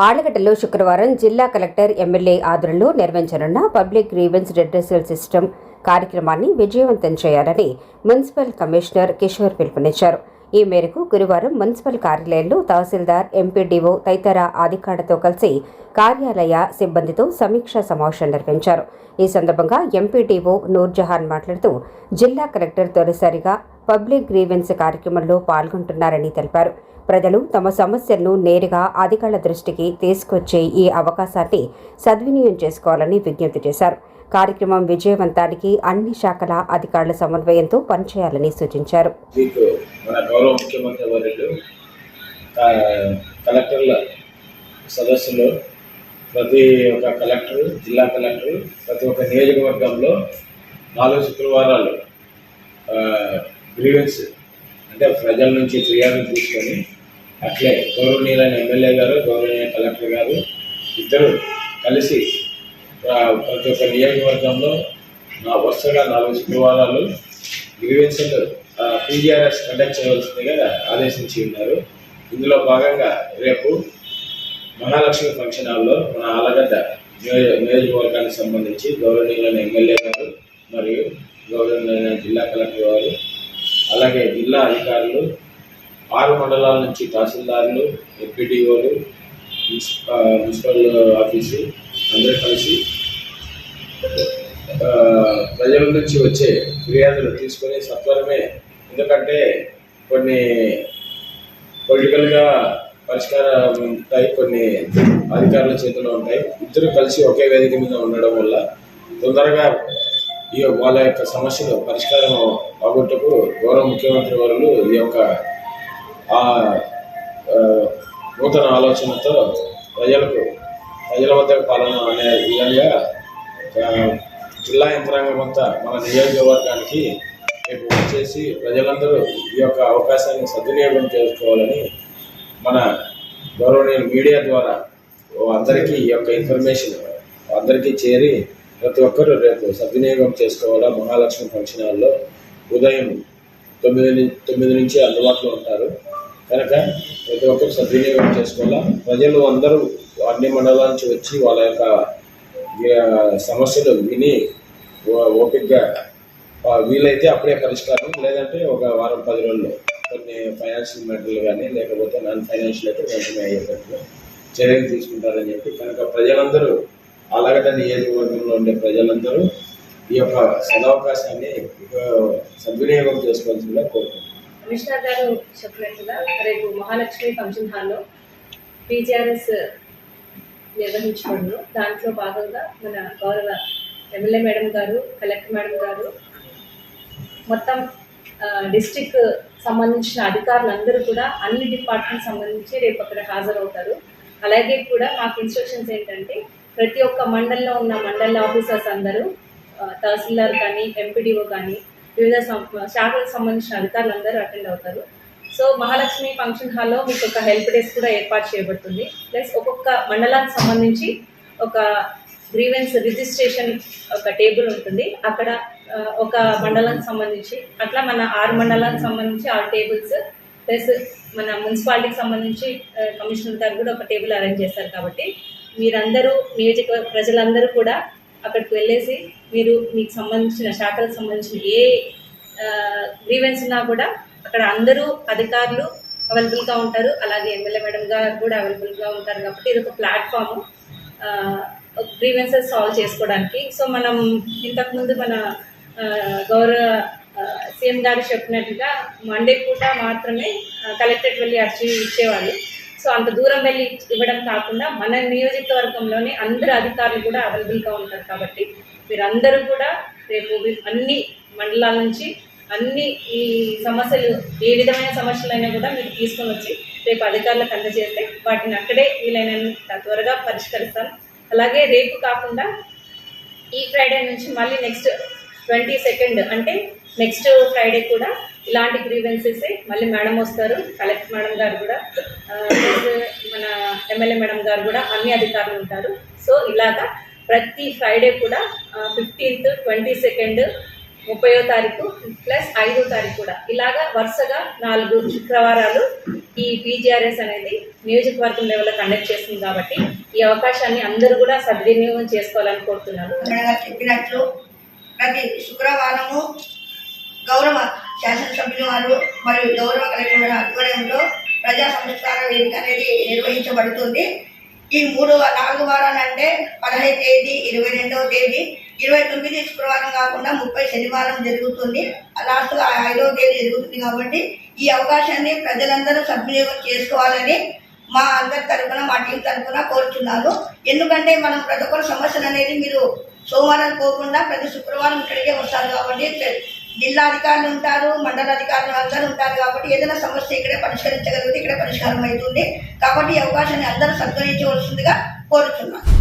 ఆళ్లగడ్డలో శుక్రవారం జిల్లా collector MLA ఆధ్వర్యంలో నిర్వహించనున్న పబ్లిక్ గ్రీవెన్స్ రెడ్రెసల్ సిస్టమ్ కార్యక్రమాన్ని విజయవంతం చేయాలని మున్సిపల్ కమిషనర్ కిషోర్ పిలుపునిచ్చారు. ఈ మేరకు గురువారం మున్సిపల్ కార్యాలయంలో తహసీల్దార్, ఎంపీడీఓ తదితర అధికారులతో కలిసి కార్యాలయ సిబ్బందితో సమీక్షా సమావేశం నిర్వహించారు. ఈ సందర్భంగా ఎంపీడీఓ నూర్జహాన్ మాట్లాడుతూ జిల్లా కలెక్టర్ తొలిసారిగా పబ్లిక్ గ్రీవెన్స్ కార్యక్రమంలో పాల్గొంటున్నారని తెలిపారు. ప్రజలు తమ సమస్యలను నేరుగా అధికారుల దృష్టికి తీసుకొచ్చే ఈ అవకాశాన్ని సద్వినియోగం చేసుకోవాలని విజ్ఞప్తి చేశారు. కార్యక్రమం విజయవంతానికి అన్ని శాఖల అధికారుల సమన్వయంతో పనిచేయాలని సూచించారు. కలెక్టర్ల సదస్సులో ప్రతి ఒక్క కలెక్టర్, జిల్లా కలెక్టర్ ప్రతి ఒక్క నియోజకవర్గంలో 4 శుక్రవారాలు గ్రీవెన్స్ అంటే ప్రజల నుంచి ఫిర్యాదులు తీసుకొని అట్లే గౌరవనీయులైన ఎమ్మెల్యే గారు, గౌరవనీయ కలెక్టర్ గారు ఇద్దరు కలిసి ప్రతి ఒక్క నియోజకవర్గంలో వరుసగా 4 శుక్రవారాలు గ్రీవెన్స్లు పీజీఆర్ఎస్ కండక్ట్ చేయవలసిందిగా ఆదేశించి ఉన్నారు. ఇందులో భాగంగా రేపు మహాలక్ష్మి ఫంక్షన్ హాల్లో మన ఆళ్లగడ్డ నియోజకవర్గానికి సంబంధించి గౌరవనీయులైన ఎమ్మెల్యే గారు మరియు గౌరవనీయులైన జిల్లా కలెక్టర్ గారు, అలాగే జిల్లా అధికారులు, 6 మండలాల నుంచి తహసీల్దారులు, ఎంపీడీఓలు, మున్సిపల్ ఆఫీసు అందరూ కలిసి ప్రజల నుంచి వచ్చే ఫిర్యాదులు తీసుకొని సత్వరమే, ఎందుకంటే కొన్ని పొలిటికల్గా పరిష్కారం ఉంటాయి, కొన్ని అధికారుల చేతిలో ఉంటాయి. ఇద్దరు కలిసి ఒకే వేదిక మీద ఉండడం వల్ల తొందరగా వాళ్ళ యొక్క సమస్యలు పరిష్కారం అవ్వటకు గౌరవ ముఖ్యమంత్రి వారు ఈ యొక్క నూతన ఆలోచనతో ప్రజల వద్దకు పాలన అనే విధంగా జిల్లా యంత్రాంగం అంతా మన నియోజకవర్గానికి రేపు వచ్చేసి ప్రజలందరూ ఈ యొక్క అవకాశాన్ని సద్వినియోగం చేసుకోవాలని మన గౌరవనీయ మీడియా ద్వారా అందరికీ ఈ యొక్క ఇన్ఫర్మేషన్ అందరికీ చేరి ప్రతి ఒక్కరూ రేపు సద్వినియోగం చేసుకోవాలా. మహాలక్ష్మి ఫంక్షన్ హాల్లో ఉదయం 9 నుంచి అందుబాటులో ఉంటారు కనుక ప్రతి ఒక్కరు సద్వినియోగం చేసుకోవాలా. ప్రజలు అందరూ అన్ని మండలాల నుంచి వచ్చి వాళ్ళ యొక్క సమస్యలు విని ఓపికగా వీలైతే అప్పుడే పరిష్కారం, లేదంటే ఒక వారం 10 రోజుల్లో కొన్ని ఫైనాన్షియల్ మ్యాటర్లు కానీ లేకపోతే నాన్ ఫైనాన్షియల్ అయితే వెంటనే అయ్యేటట్లు చర్యలు తీసుకుంటారని చెప్పి కనుక ప్రజలందరూ ఆళ్లగడ్డ నియోజకవర్గంలో ఉండే ప్రజలందరూ ఈ యొక్క సదవకాశాన్ని సద్వినియోగం చేసుకోవాల్సిందిగా కోరుకుంటున్నాను. కమిషనర్ గారు చెప్పినట్లుగా రేపు మహాలక్ష్మి ఫంక్షన్ హాల్లో పీజీఆర్ఎస్ నిర్వహించబడును. దాంట్లో భాగంగా మన గౌరవ ఎమ్మెల్యే మేడం గారు, కలెక్టర్ మేడం గారు, మొత్తం డిస్ట్రిక్ట్ సంబంధించిన అధికారులందరూ కూడా అన్ని డిపార్ట్మెంట్ సంబంధించి రేపు అక్కడ హాజరవుతారు. అలాగే కూడా మాకు ఇన్స్ట్రక్షన్స్ ఏంటంటే ప్రతి ఒక్క మండలంలో ఉన్న మండల ఆఫీసర్స్ అందరూ, తహసీల్దార్ కానీ, ఎంపీడీఓ కానీ, వివిధ శాఖలకు సంబంధించిన అధికారులు అందరూ అటెండ్ అవుతారు. సో మహాలక్ష్మి ఫంక్షన్ హాల్లో మీకు ఒక హెల్ప్ డెస్క్ కూడా ఏర్పాటు చేయబడుతుంది. ప్లస్ ఒక్కొక్క మండలానికి సంబంధించి ఒక గ్రీవెన్స్ రిజిస్ట్రేషన్ ఒక టేబుల్ ఉంటుంది. అక్కడ ఒక మండలానికి సంబంధించి అట్లా మన 6 మండలానికి సంబంధించి 6 టేబుల్స్, ప్లస్ మన మున్సిపాలిటీకి సంబంధించి కమిషనర్ గారు కూడా ఒక టేబుల్ అరేంజ్ చేస్తారు. కాబట్టి మీరందరూ నియోజకవర్గ ప్రజలందరూ కూడా అక్కడికి వెళ్ళేసి మీకు సంబంధించిన శాఖలకు సంబంధించిన ఏ గ్రీవెన్స్ ఉన్నా కూడా అక్కడ అందరూ అధికారులు అవైలబుల్గా ఉంటారు. అలాగే ఎమ్మెల్యే మేడం గారు కూడా అవైలబుల్గా ఉంటారు. కాబట్టి ఇది ఒక ప్లాట్ఫాము గ్రీవెన్సెస్ సాల్వ్ చేసుకోవడానికి. సో మనం ఇంతకుముందు మన గౌరవ సీఎం గారు చెప్పినట్టుగా మండే పూట మాత్రమే కలెక్టరేట్ వెళ్ళి అర్జీ ఇచ్చేవాళ్ళు. సో అంత దూరం వెళ్ళి ఇవ్వడం కాకుండా మన నియోజకవర్గంలోనే అందరు అధికారులు కూడా అవైలబుల్గా ఉంటారు. కాబట్టి మీరందరూ కూడా రేపు అన్ని మండలాల నుంచి అన్ని ఈ సమస్యలు ఏ విధమైన సమస్యలైనా కూడా మీరు తీసుకొని వచ్చి రేపు అధికారులకు అందజేస్తే వాటిని అక్కడే వీలైనంత త్వరగా పరిష్కరిస్తాం. అలాగే రేపు కాకుండా ఈ ఫ్రైడే నుంచి మళ్ళీ నెక్స్ట్ 22 అంటే నెక్స్ట్ ఫ్రైడే కూడా ఇలాంటి గ్రీవెన్సెస్ మళ్ళీ మేడం వస్తారు. కలెక్టర్ మేడం గారు కూడా, మన ఎమ్మెల్యే మేడం గారు కూడా, అన్ని అధికారులు ఉంటారు. సో ఇలాగా ప్రతి ఫ్రైడే కూడా 15th, 22nd, 30వ తారీఖు ప్లస్ 5వ తారీఖు కూడా ఇలాగా వరుసగా 4 శుక్రవారాలు ఈ పీజీఆర్ఎస్ అనేది నియోజకవర్గం లెవెల్లో కండక్ట్ చేస్తుంది కాబట్టి ఈ అవకాశాన్ని అందరూ కూడా సద్వినియోగం చేసుకోవాలని కోరుతున్నాను. చెప్పినట్లు ప్రతి శుక్రవారము గౌరవ శాసనసభ్యులు వారు మరియు గౌరవ కలెక్టర్ వారి ఆధ్వర్యంలో ప్రజా సంస్కార వేదిక అనేది నిర్వహించబడుతుంది. ఈ 4 వారాలు అంటే 15వ తేదీ, 22వ తేదీ, 29 శుక్రవారం కాకుండా 30 శనివారం జరుగుతుంది. లాస్ట్ 5వ తేదీ జరుగుతుంది. కాబట్టి ఈ అవకాశాన్ని ప్రజలందరూ సద్వినియోగం చేసుకోవాలని మా అందరి తరఫున, మా టీం తరఫున కోరుచున్నాను. ఎందుకంటే మనం ప్రతి ఒక్కరి సమస్యలు అనేది మీరు సోమవారం పోకుండా ప్రతి శుక్రవారం ఇక్కడికే వస్తారు. కాబట్టి జిల్లా అధికారులు ఉంటారు, మండల అధికారులు అందరూ ఉంటారు. కాబట్టి ఏదైనా సమస్య ఇక్కడే పరిష్కరించగలిగితే ఇక్కడే పరిష్కారం అవుతుంది. కాబట్టి ఈ అవకాశాన్ని అందరూ సద్వినియోగించవలసిందిగా కోరుతున్నాను.